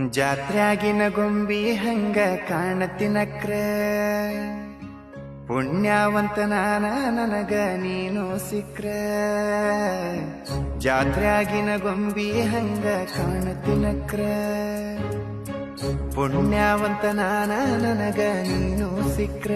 ಜಾತ್ರ್ಯಾಗಿನ ಗೊಂಬಿ ಹಂಗ ಕಾಣತಿನಕ್ರ ಪುಣ್ಯವಂತ ನಾನ ನನಗ ನೀನು ಸಿಕ್ರ ಜಾತ್ರ್ಯಾಗಿನ ಗೊಂಬಿ ಹಂಗ ಕಾಣತಿನಕ್ರ ಪುಣ್ಯವಂತ ನಾನ ನನಗ ನೀನು ಸಿಕ್ರ